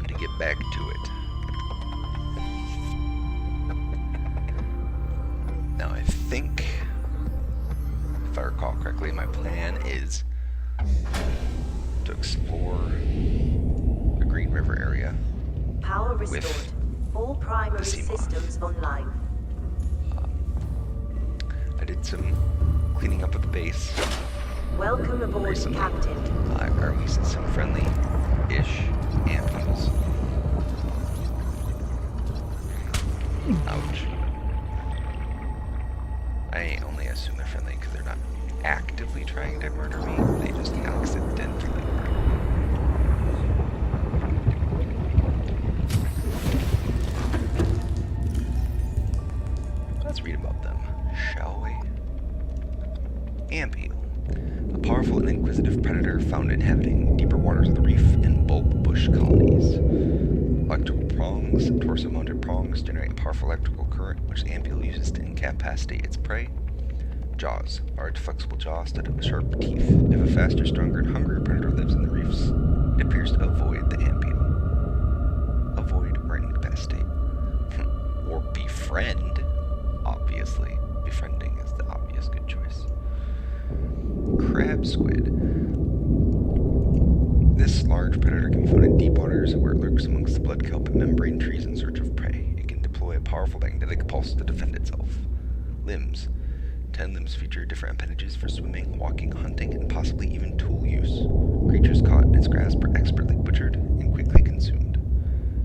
time to get back to it. Now I think, if I recall correctly, my plan is to explore the Green River area. Power restored. All primary systems online. I did some cleaning up at the base. Welcome aboard, recently. Captain. I released some friendly-ish ampules. Ouch. I only assume they're friendly because they're not actively trying to murder me. They just accidentally murder me. Let's read about them, shall we? Ampule. A powerful and inquisitive predator found inhabiting deeper waters of the reef in bulb bush colonies. Electrical prongs, torso-mounted prongs, generate a powerful electrical current which the ampule uses to incapacitate its prey. Jaws. Large, flexible jaws studded with sharp teeth. If a faster, stronger, and hungrier predator lives in the reefs, it appears to avoid the ampule. Avoid or incapacitate. Or befriend. Obviously. Befriending is the obvious good choice. Crab squid. This large predator can be found in deep waters where it lurks amongst the blood kelp and membrane trees in search of prey. It can deploy a powerful magnetic pulse to defend itself. Limbs. 10 limbs feature different appendages for swimming, walking, hunting, and possibly even tool use. Creatures caught in its grasp are expertly butchered and quickly consumed.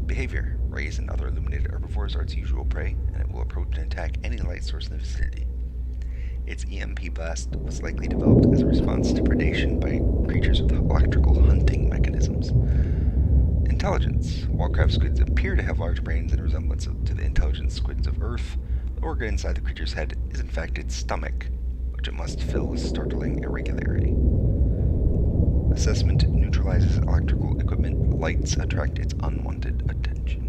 Behavior. Rays and other illuminated herbivores are its usual prey, and it will approach and attack any light source in the vicinity. Its EMP blast was likely developed as a response to predation by creatures with electrical hunting mechanisms. Intelligence. While crab squids appear to have large brains in resemblance to the intelligent squids of Earth, the organ inside the creature's head is in fact its stomach, which it must fill with startling irregularity. Assessment neutralizes electrical equipment. Lights attract its unwanted attention.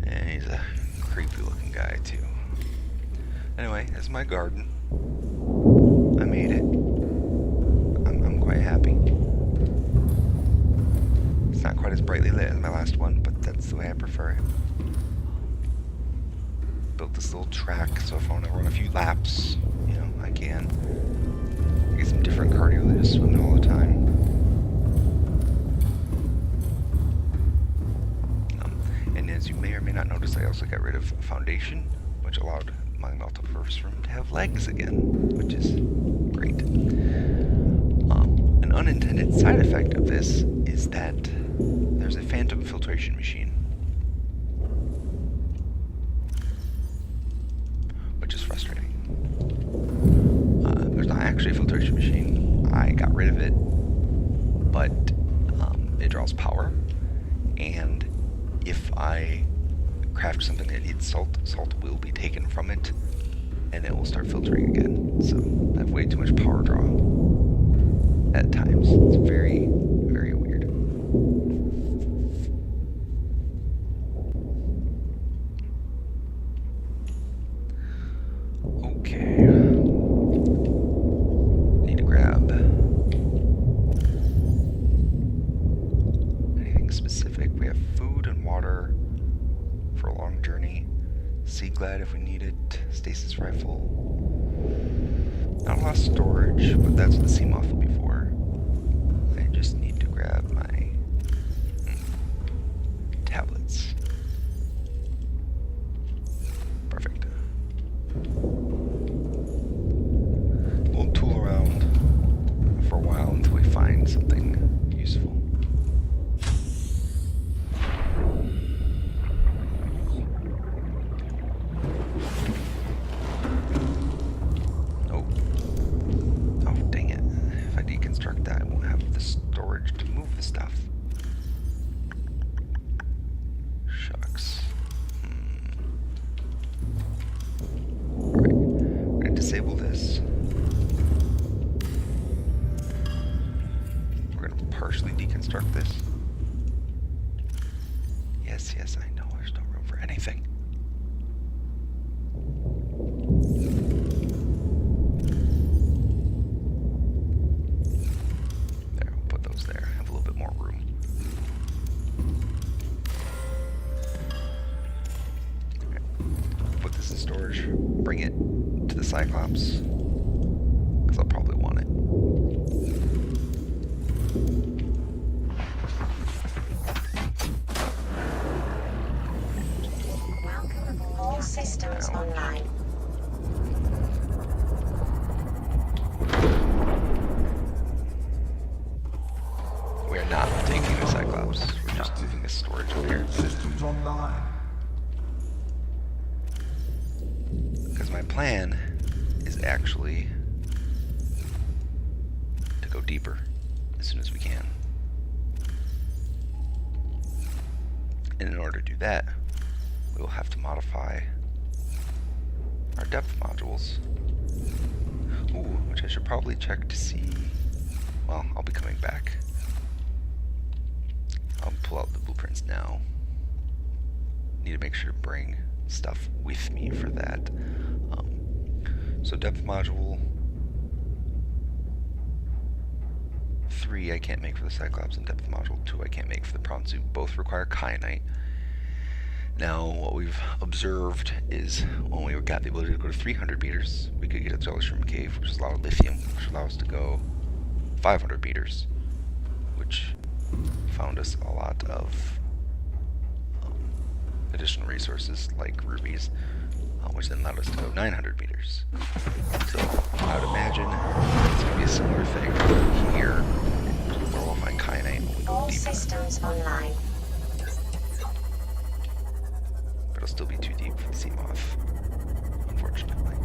And he's a creepy looking guy too. Anyway, that's my garden. I made it. I'm quite happy. It's not quite as brightly lit as my last one, but that's the way I prefer it. Built this little track, so if I want to run a few laps, you know, I can. Get some different cardio than just swimming all the time. And as you may or may not notice, I also got rid of foundation, which allowed my multipurpose room to have legs again, which is great. An unintended side effect of this is that there's a phantom filtration machine, which is frustrating. There's not actually a filtration machine. I got rid of it, but it draws power, and if I craft something that needs salt, salt will be taken from it, and it will start filtering again. So I have way too much power draw at times. It's very, very weird. Okay. Need to grab anything specific. We have food and water for a long journey. Sea glad if we need it. Stasis rifle. Not a lot of storage, but that's what the sea moth will be for. I just need to grab my tablets. Perfect. We'll tool around for a while until we find something useful. That I won't have the storage to move the stuff. Shucks. Alright, we're going to disable this. We're going to partially deconstruct this. Yes, yes, I know there's no room for anything. bring it to the Cyclops, because I'll probably want it. Welcome. All systems online. We are not taking the Cyclops. We're just moving the storage over here. Systems online. Because my plan is actually to go deeper as soon as we can. And in order to do that, we will have to modify our depth modules. Ooh, which I should probably check to see. Well, I'll be coming back. I'll pull out the blueprints now. Need to make sure to bring stuff with me for that. So depth module 3 I can't make for the Cyclops, and depth module 2 I can't make for the prawn suit. Both require kyanite. Now, what we've observed is when we got the ability to go to 300 meters, we could get a jellyshrimp cave, which is a lot of lithium, which allows us to go 500 meters, which found us a lot of additional resources like rubies, which then allowed us to go 900 meters. So I would imagine it's going to be a similar thing here, where we'll find kyanite when we go All deeper. systems online. But it'll still be too deep for the sea moth, unfortunately.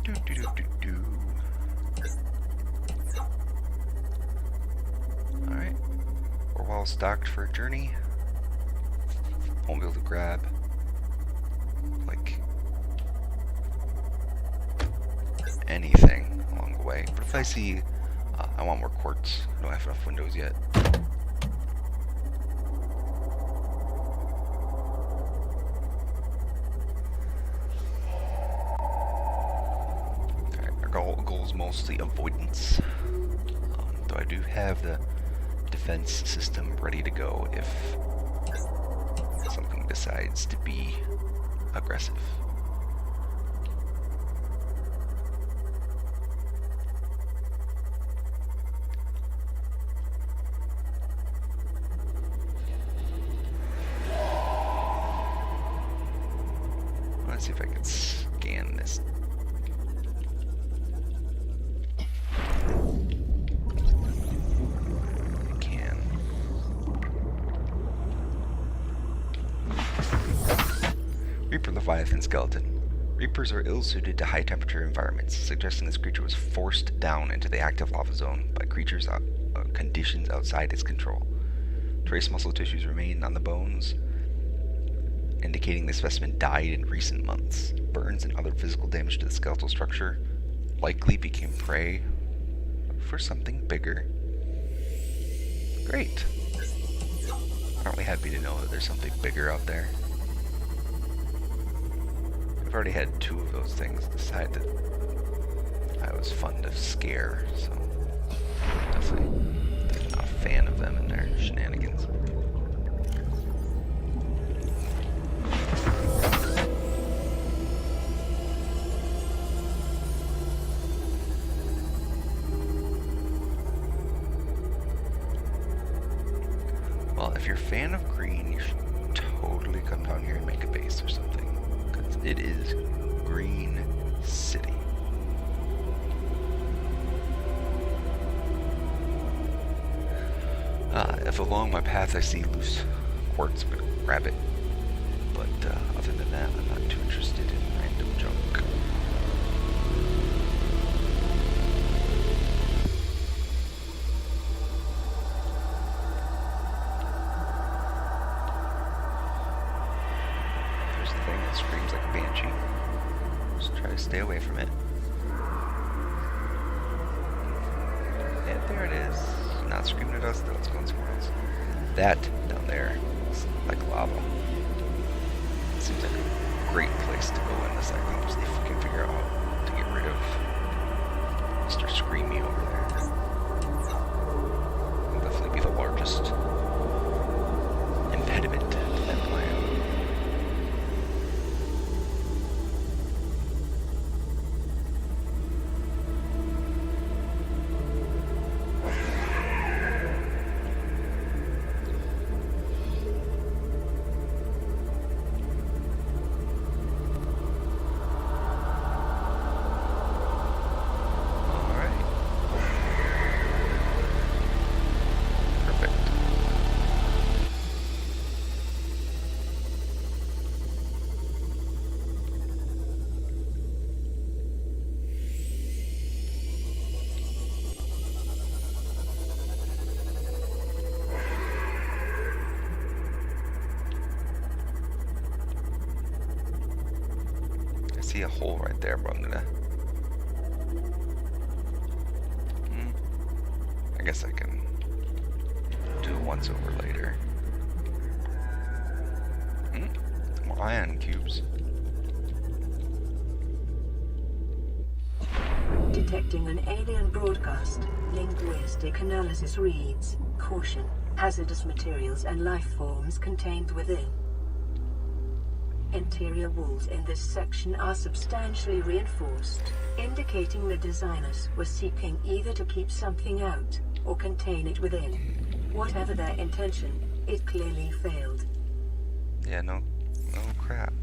Do do do do do. Alright. We're well stocked for a journey. Won't be able to grab like anything along the way. But if I see I want more quartz, I don't have enough windows yet. Our goal is mostly avoidance. Though I do have the defense system ready to go if something decides to be aggressive. Let's see if I can scan this. I can. Reaper Leviathan Skeleton. Reapers are ill-suited to high-temperature environments, suggesting this creature was forced down into the active lava zone by conditions outside its control. Trace muscle tissues remain on the bones, indicating the specimen died in recent months. Burns and other physical damage to the skeletal structure likely became prey for something bigger. Great. Aren't we happy to know that there's something bigger out there? I've already had 2 of those things decide that I was fun to scare, so definitely not a fan of them and their shenanigans. Well, if you're a fan of green, you should totally come down here and make a base or something, because it is Green City. If along my path I see loose quartz, I'm gonna grab it. But other than that, I'm not too interested in random junk. There's a thing that screams like a banshee. Just try to stay away from it. And there it is. Not screaming at us, though it's going somewhere else. That down there is like lava. Seems like a great place to go in the Cyclops if we can figure out how to get rid of Mr. Screamy over there. We'll definitely be the largest impediment to that plan. See a hole right there, but I'm gonna... I guess I can do a once over later. More ion cubes. Detecting an alien broadcast. Linguistic analysis reads, caution, hazardous materials and life forms contained within. Interior walls in this section are substantially reinforced, indicating the designers were seeking either to keep something out or contain it within. Whatever their intention, it clearly failed. Yeah, no crap.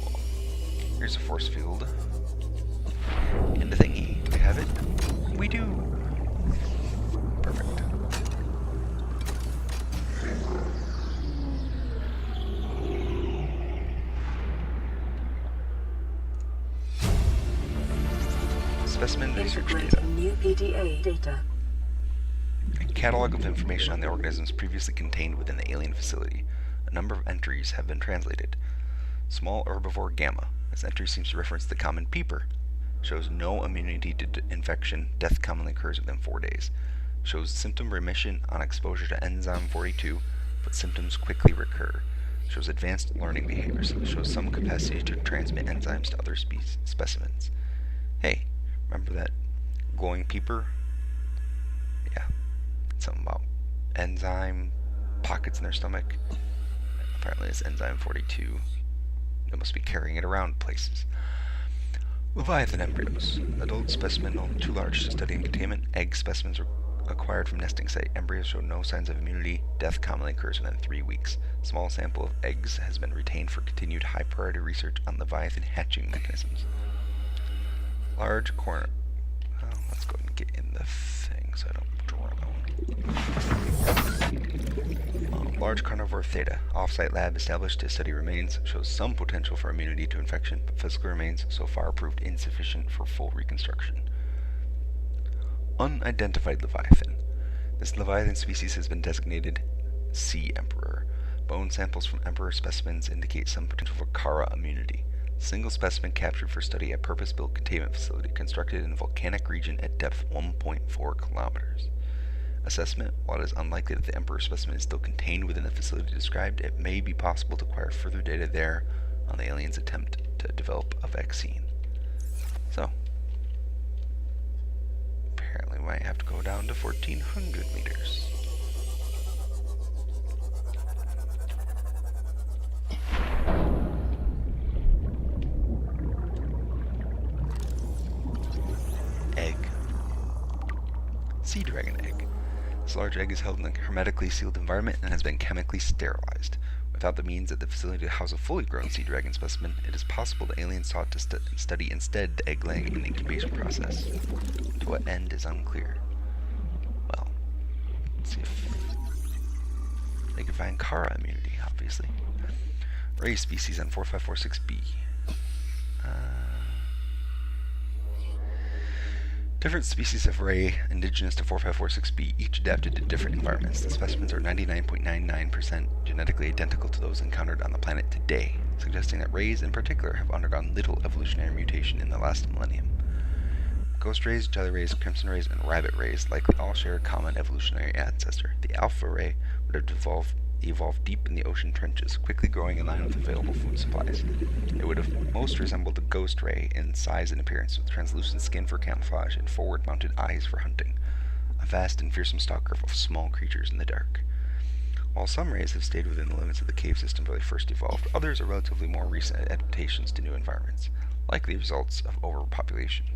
Well, here's a force field. And the thingy. We have it? We do! Perfect. Specimen research data. New PDA data. A catalog of information on the organisms previously contained within the alien facility. A number of entries have been translated. Small herbivore gamma. This entry seems to reference the common peeper. Shows no immunity to infection. Death commonly occurs within 4 days. Shows symptom remission on exposure to enzyme 42, but symptoms quickly recur. Shows advanced learning behaviors. Shows some capacity to transmit enzymes to other specimens. Hey, remember that glowing peeper? Yeah. Something about enzyme pockets in their stomach. Apparently it's enzyme 42. They must be carrying it around places. Leviathan embryos. Adult specimen no too large to study in containment. Egg specimens were acquired from nesting site. Embryos show no signs of immunity. Death commonly occurs within 3 weeks. Small sample of eggs has been retained for continued high priority research on Leviathan hatching mechanisms. Large corner. Oh, let's go and get in the thing so I don't drown. Large carnivore theta. Off-site lab established to study remains. Shows some potential for immunity to infection, but physical remains so far proved insufficient for full reconstruction. Unidentified Leviathan. This Leviathan species has been designated Sea Emperor. Bone samples from Emperor specimens indicate some potential for Kara immunity. Single specimen captured for study at purpose-built containment facility constructed in a volcanic region at depth 1.4 kilometers. Assessment: while it is unlikely that the Emperor specimen is still contained within the facility described, it may be possible to acquire further data there on the aliens' attempt to develop a vaccine. So, apparently we might have to go down to 1400 meters. Egg. Sea dragon egg. This large egg is held in a hermetically sealed environment and has been chemically sterilized. Without the means at the facility to house a fully grown sea dragon specimen, it is possible the aliens sought to study instead the egg-laying and incubation process. To what end is unclear. Well, let's see if they can find Kara immunity, obviously. Ray species on 4546b. Different species of ray indigenous to 4546b, each adapted to different environments. The specimens are 99.99% genetically identical to those encountered on the planet today, suggesting that rays in particular have undergone little evolutionary mutation in the last millennium. Ghost rays, jelly rays, crimson rays, and rabbit rays likely all share a common evolutionary ancestor. The alpha ray would have evolved deep in the ocean trenches, quickly growing in line with available food supplies. It would have most resembled a ghost ray in size and appearance, with translucent skin for camouflage and forward-mounted eyes for hunting. A vast and fearsome stalker of small creatures in the dark. While some rays have stayed within the limits of the cave system where they first evolved, others are relatively more recent adaptations to new environments, likely results of overpopulation.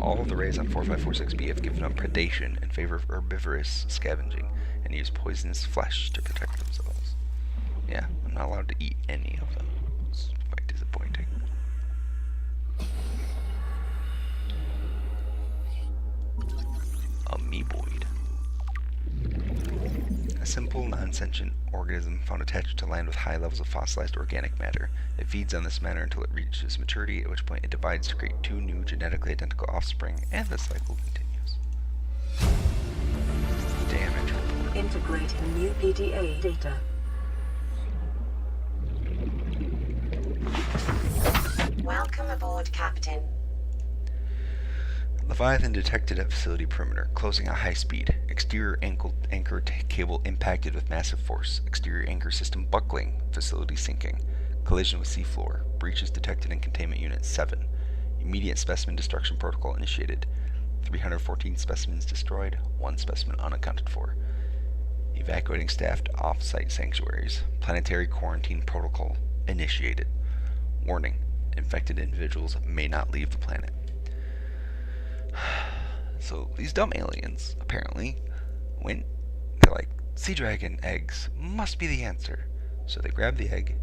All of the rays on 4546b have given up predation in favor of herbivorous scavenging, and use poisonous flesh to protect themselves. Yeah, I'm not allowed to eat any of them. It's quite disappointing. Amoeboid. A simple, non-sentient organism found attached to land with high levels of fossilized organic matter. It feeds on this matter until it reaches maturity, at which point it divides to create two new genetically identical offspring, and the cycle continues. Damage report. Integrating new PDA data. Welcome aboard, Captain. Leviathan detected at facility perimeter, closing at high speed. Exterior anchor cable impacted with massive force. Exterior anchor system buckling. Facility sinking. Collision with seafloor. Breaches detected in containment unit 7. Immediate specimen destruction protocol initiated. 314 specimens destroyed, 1 specimen unaccounted for. Evacuating staff to off-site sanctuaries. Planetary quarantine protocol initiated. Warning: infected individuals may not leave the planet. So these dumb aliens, apparently, they're like, sea dragon eggs must be the answer. So they grab the egg,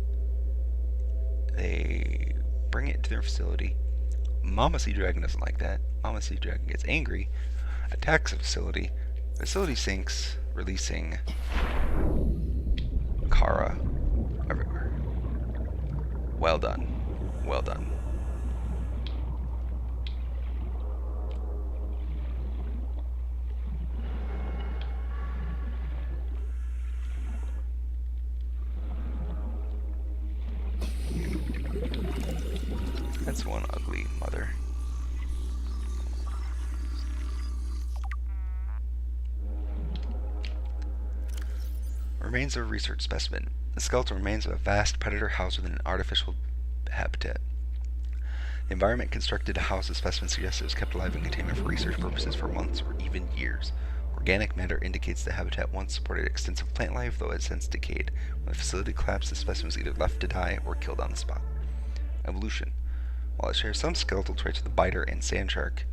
they bring it to their facility. Mama sea dragon doesn't like that. Mama sea dragon gets angry, attacks the facility. Facility sinks, releasing Kara everywhere. Well done. Well done. That's one ugly mother. Remains of a research specimen. The skeletal remains of a vast predator housed within an artificial habitat. The environment constructed to house the specimen suggests it was kept alive in containment for research purposes for months or even years. Organic matter indicates the habitat once supported extensive plant life, though it has since decayed. When the facility collapsed, the specimen was either left to die or killed on the spot. Evolution. While it shares some skeletal traits with the biter and sand shark,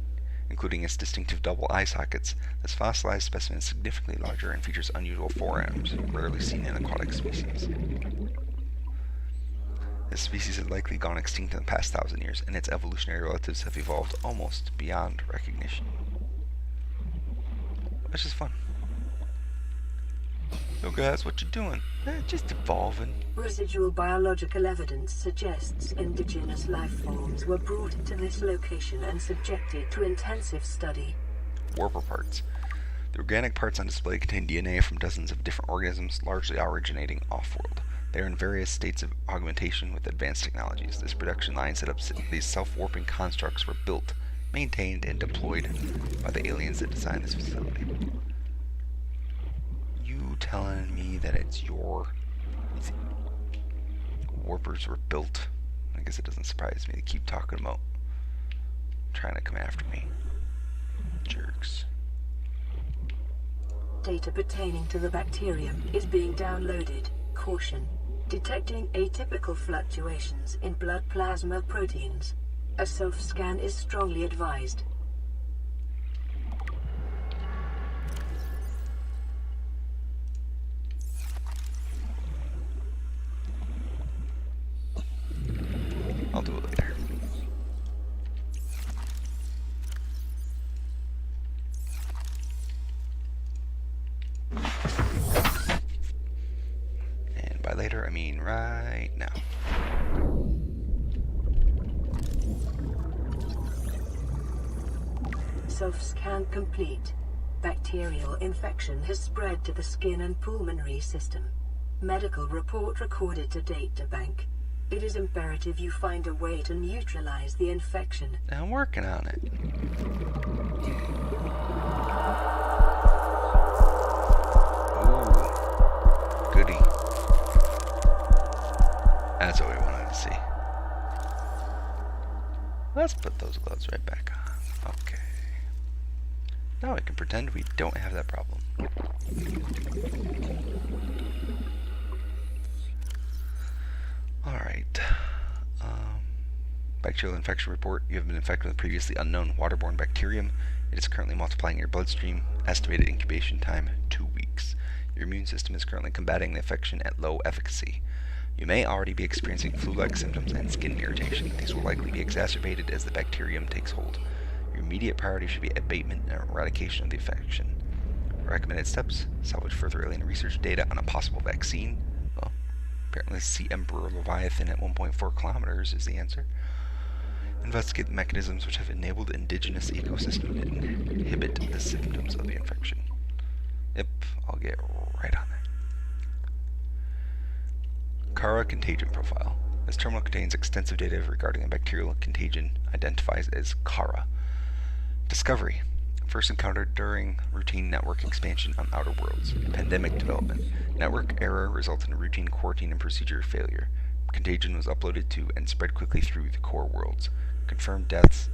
including its distinctive double eye sockets, this fossilized specimen is significantly larger and features unusual forearms, rarely seen in aquatic species. This species had likely gone extinct in the past 1,000 years, and its evolutionary relatives have evolved almost beyond recognition. Which is fun. Yo guys, what you doing? Just evolving. Residual biological evidence suggests indigenous life forms were brought to this location and subjected to intensive study. Warper parts. The organic parts on display contain DNA from dozens of different organisms, largely originating off-world. They are in various states of augmentation with advanced technologies. This production line set up these self-warping constructs were built, maintained, and deployed by the aliens that designed this facility. You telling me that it's warpers were built? I guess it doesn't surprise me. They keep talking about trying to come after me. Jerks. Data pertaining to the bacterium is being downloaded. Caution. Detecting atypical fluctuations in blood plasma proteins. A self-scan is strongly advised. I'll do it later. And by later, I mean right now. Self-scan complete. Bacterial infection has spread to the skin and pulmonary system. Medical report recorded to databank. It is imperative you find a way to neutralize the infection. I'm working on it. Ooh, goody. That's what we wanted to see. Let's put those gloves right back on. Okay. Now we can pretend we don't have that problem. Alright. Bacterial infection report. You have been infected with a previously unknown waterborne bacterium. It is currently multiplying in your bloodstream. Estimated incubation time, 2 weeks. Your immune system is currently combating the infection at low efficacy. You may already be experiencing flu-like symptoms and skin irritation. These will likely be exacerbated as the bacterium takes hold. Your immediate priority should be abatement and eradication of the infection. Recommended steps: salvage further alien research data on a possible vaccine. Well, apparently Sea Emperor Leviathan at 1.4 kilometers is the answer. Investigate the mechanisms which have enabled indigenous ecosystem to inhibit the symptoms of the infection. Yep, I'll get right on that. Kara contagion profile. This terminal contains extensive data regarding a bacterial contagion identified as Kara. Discovery. First encountered during routine network expansion on outer worlds. Pandemic development. Network error resulted in routine quarantine and procedure failure. Contagion was uploaded to and spread quickly through the core worlds. Confirmed deaths,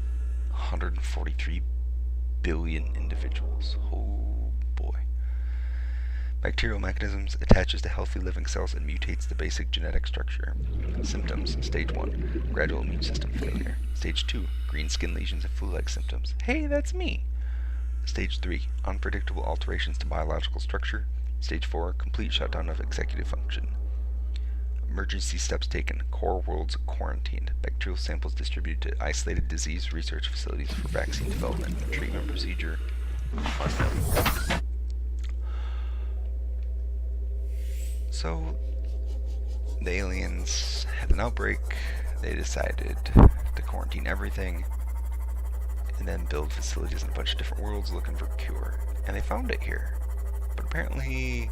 143 billion individuals. Oh boy. Bacterial mechanisms: attaches to healthy living cells and mutates the basic genetic structure. Symptoms: Stage 1, gradual immune system failure. Stage 2, green skin lesions and flu-like symptoms. Hey, that's me! Stage 3, unpredictable alterations to biological structure. Stage 4, complete shutdown of executive function. Emergency steps taken. Core worlds quarantined. Bacterial samples distributed to isolated disease research facilities for vaccine development. Treatment procedure unknown. So, the aliens had an outbreak. They decided to quarantine everything and then build facilities in a bunch of different worlds looking for a cure. And they found it here. But apparently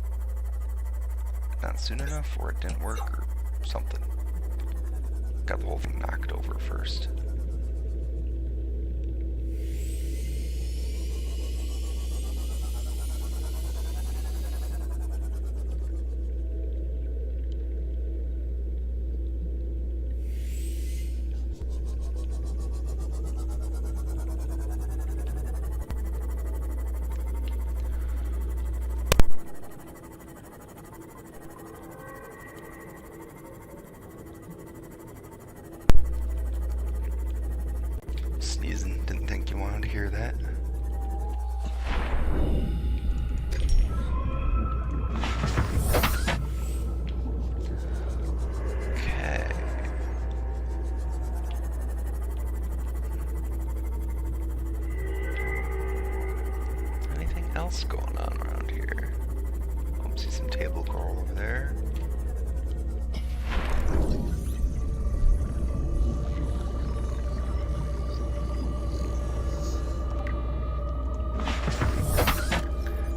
not soon enough, or it didn't work, or something. Got the whole thing knocked over first. Sneezing, didn't think you wanted to hear that. Okay. Anything else going on around here? Oh, see some table coral over there.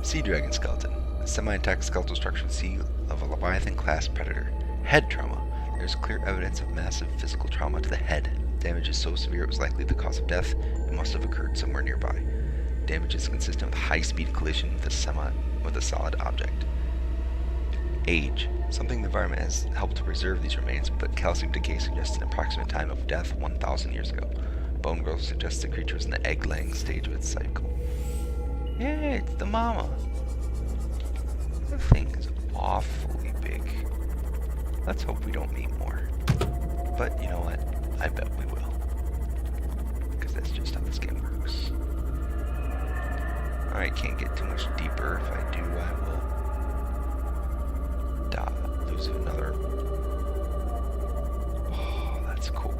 Sea dragon skeleton. A semi-intact skeletal structure sea of a Leviathan-class predator. Head trauma. There is clear evidence of massive physical trauma to the head. Damage is so severe it was likely the cause of death. It must have occurred somewhere nearby. Damage is consistent with high-speed collision with a solid object. Age. Something the environment has helped to preserve these remains, but calcium decay suggests an approximate time of death 1,000 years ago. Bone growth suggests the creature was in the egg-laying stage of its cycle. Yeah, it's the mama. That thing is awfully big. Let's hope we don't meet more. But you know what? I bet we will. Because that's just how this game works. Alright, can't get too much deeper. If I do, I will lose another. Oh, that's cool.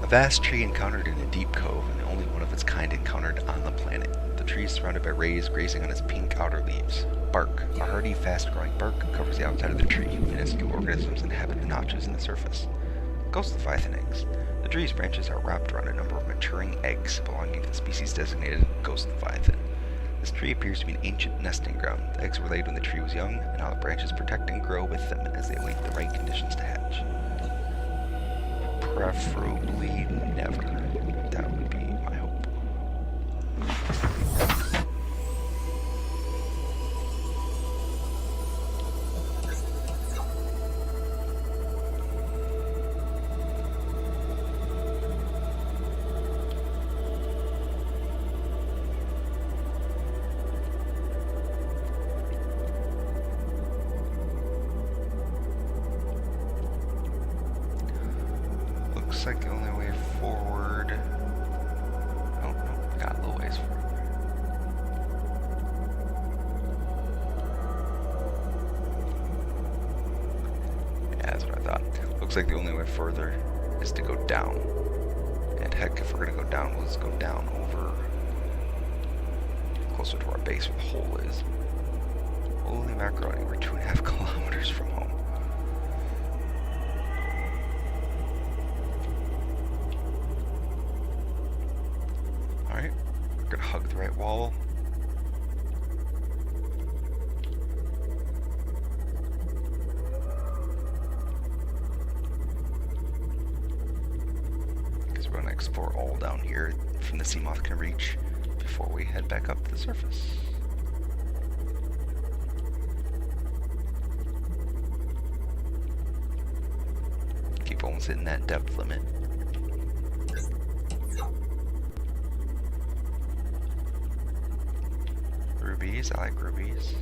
A vast tree encountered in a deep cove, and the only one of its kind encountered on the planet. The tree is surrounded by rays grazing on its pink outer leaves. Bark. A hardy, fast-growing bark covers the outside of the tree. Minuscule organisms inhabit the notches in the surface. Ghost Leviathan eggs. The tree's branches are wrapped around a number of maturing eggs belonging to the species designated Ghost Leviathan. This tree appears to be an ancient nesting ground. The eggs were laid when the tree was young, and now the branches protect and grow with them as they await the right conditions to hatch. Preferably never. That would be my hope. Looks like the only way forward. Oh, no, got a little ways forward. Yeah, that's what I thought. Looks like the only way further is to go down. And heck, if we're gonna go down, let's go down over closer to our base where the hole is. Holy macaroni, we're 2.5 kilometers from home. Alright, we're gonna hug the right wall. Because we're gonna explore all down here from the Seamoth can reach before we head back up to the surface. Keep almost hitting that depth limit. Rubies, I like rubies.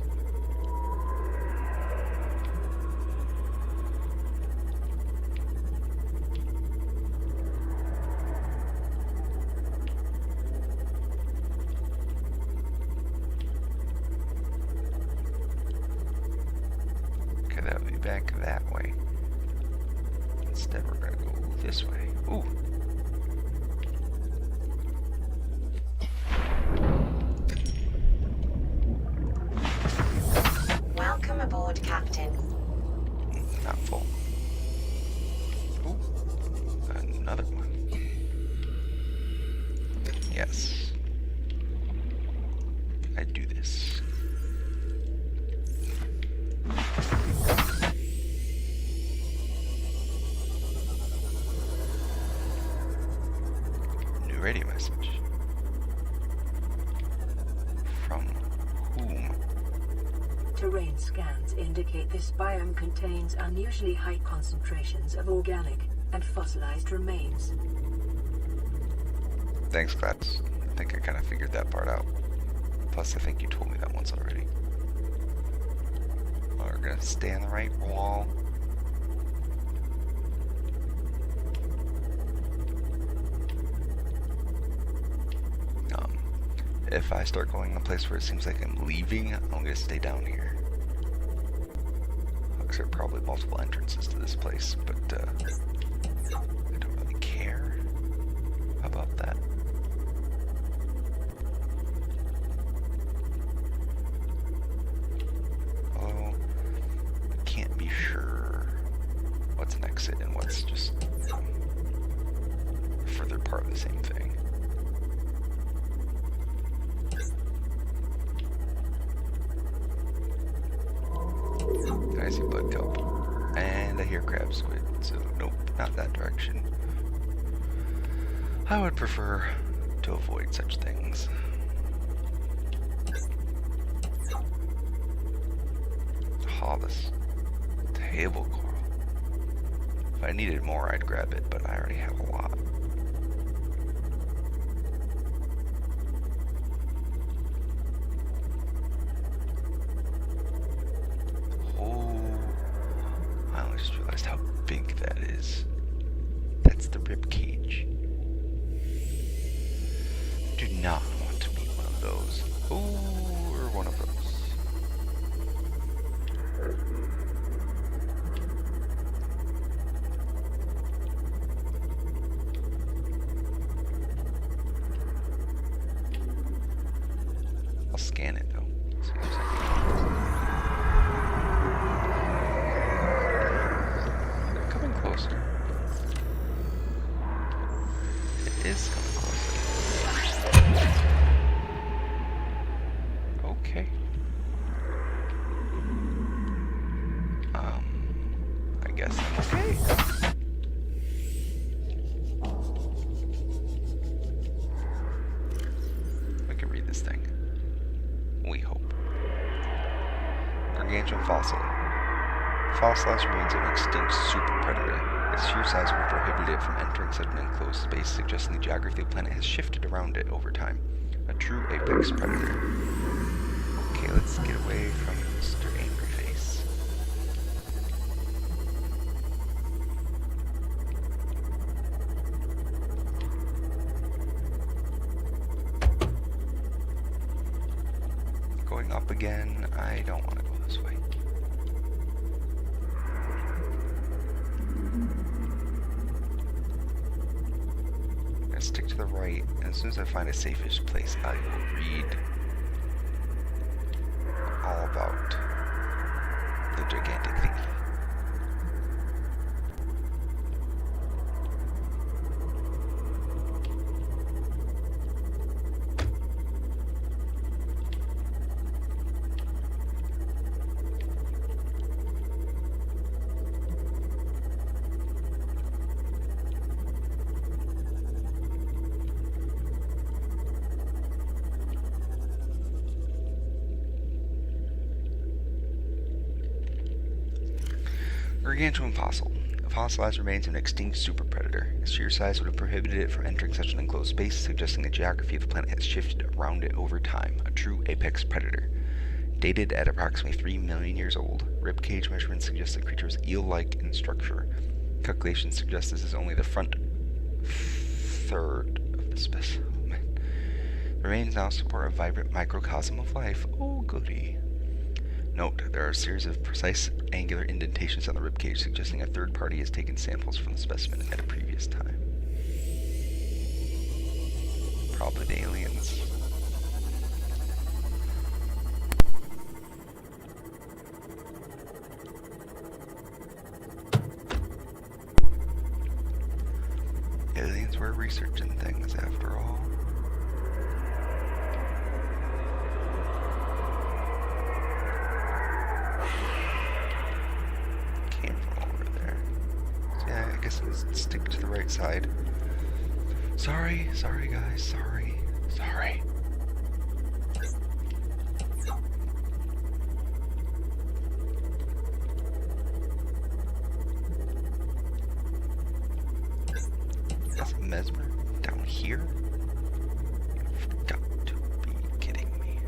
Okay, that would be back that way. Instead, we're gonna go this way. Ooh. Welcome aboard, Captain. Not full. Ooh. Another one. Yes. I do this. New radio message. From whom? Terrain scans indicate this biome contains unusually high concentrations of organic and fossilized remains. Thanks, Claps. I think I kind of figured that part out. Plus, I think you told me that once already. We're gonna stay on the right wall. If I start going a place where it seems like I'm leaving, I'm gonna stay down here. Looks like there are probably multiple entrances to this place, but I don't really care about that. Oh, I can't be sure what's an exit and what's just a further part of the same thing. I see blood kelp. And I hear crab squid, so nope, not that direction. I would prefer to avoid such things. Oh, this table coral. If I needed more, I'd grab it, but I already have a lot. I just realized how big that is. That's the rib cage. Do not want to meet one of those. Or one of those. I'll scan it though. See if there's anything. Closer. It is coming closer. guess I'm okay. We can read this thing. We hope. Gargantuan fossil. Fossilized remains of an extinct super predator. Its sheer size would prohibit it from entering such an enclosed space, suggesting the geography of the planet has shifted around it over time. A true apex predator. Okay, let's get away from Mr. Angry Face. Going up again, I don't want to go this way. I'm gonna stick to the right, and as soon as I find a safe-ish place, I will read all about the gigantic thief. Gargantuan fossil. A fossilized remains of an extinct super predator. Its sheer size would have prohibited it from entering such an enclosed space, suggesting the geography of the planet has shifted around it over time. A true apex predator. Dated at approximately 3 million years old, ribcage measurements suggest the creature is eel-like in structure. Calculations suggest this is only the front third of the specimen. The remains now support a vibrant microcosm of life. Oh, goody. Note, there are a series of precise angular indentations on the ribcage, suggesting a third party has taken samples from the specimen at a previous time. Probably the aliens. Aliens were researching things after all. Stick to the right side. Sorry guys, sorry. That's a mesmer down here? You've got to be kidding me.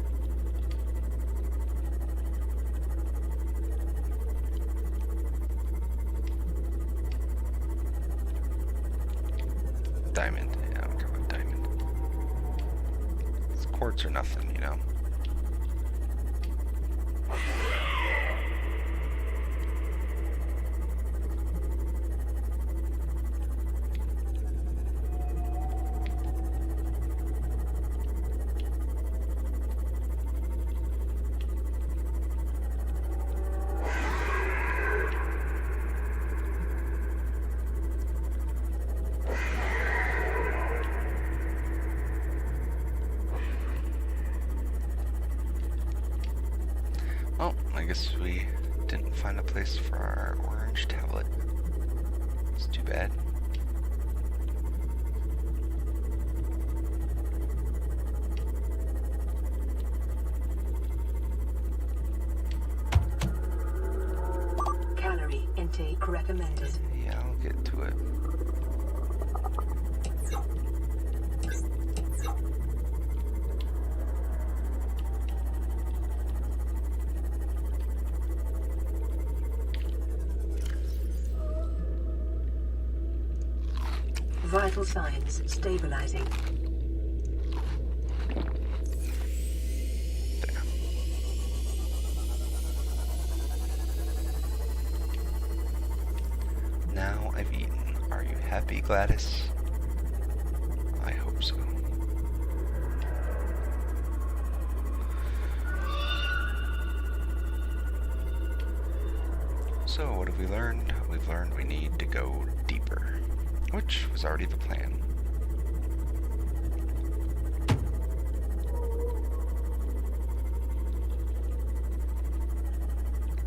Diamond. Yeah, I don't care about diamond. It's quartz or nothing, you know. Well, I guess we didn't find a place for our orange tablet. It's too bad. Calorie intake recommended. Yeah, I'll get to it. Vital signs stabilizing. There. Now I've eaten. Are you happy, Gladys? I hope so. So, what have we learned? We've learned we need to go deeper, which was already the plan.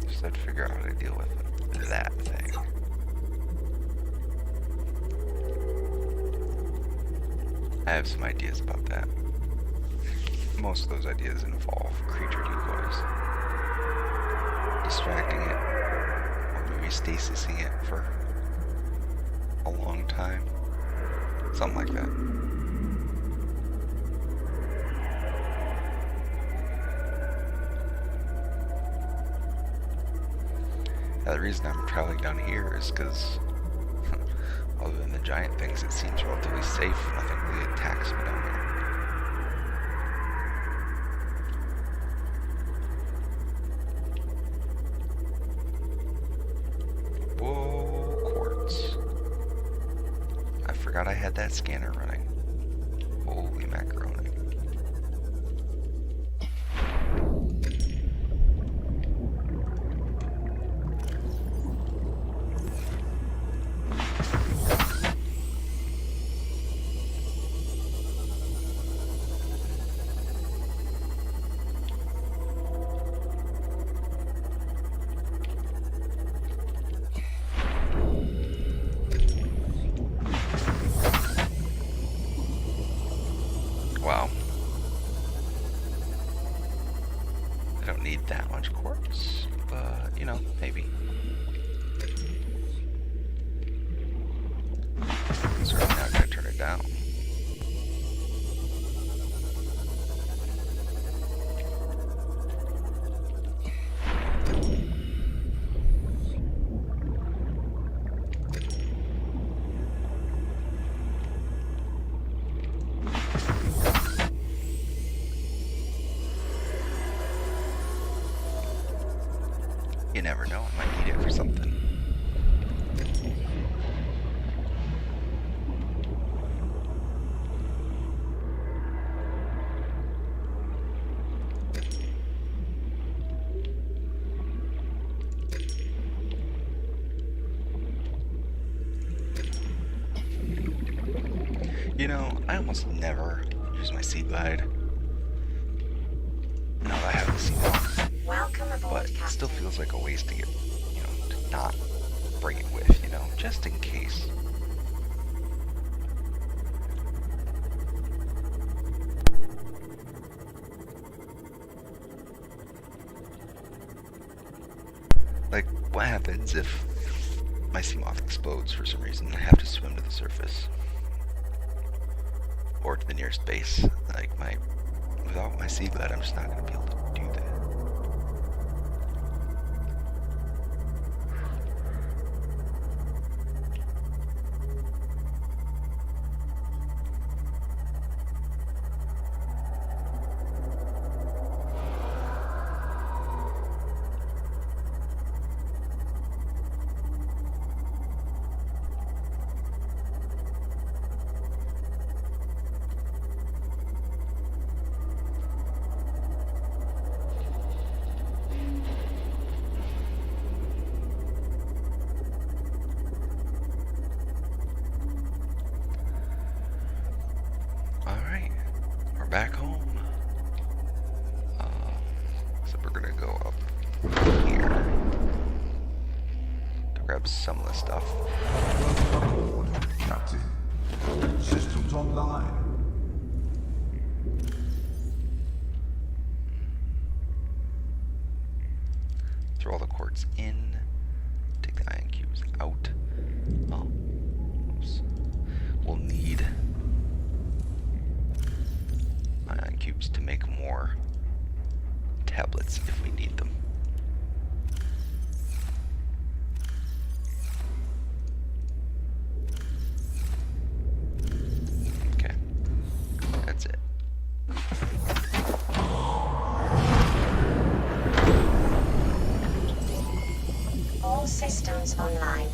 Just had to figure out how to deal with that thing. I have some ideas about that. Most of those ideas involve creature decoys. Distracting it, or maybe stasising it for a long time. Something like that. Now, the reason I'm traveling down here is because, other than the giant things, it seems relatively safe. Nothing really attacks me down there. Whoa, quartz. I forgot I had that scanner running. Holy macaroni. Wow. I don't need that much quartz, but, you know, maybe. Certainly not gonna turn it down. You never know, I might need it for something. You know, I almost never use my sea glide. Now that I have the sea glide. Welcome aboard, But it Captain. still feels like a waste to get, you know, to not bring it with, you know, just in case. Like, what happens if my sea moth explodes for some reason and I have to swim to the surface? Or to the nearest base? Like, without my sea glide, I'm just not going to be able to do that. Alright, we're back home. So we're gonna go up here to grab some of the stuff. Welcome aboard, Captain. Systems online. Throw all the quartz in. Take the ion cubes out. Oh, oops. We'll need ion cubes to make more tablets if we need them. Okay, that's it. All systems online.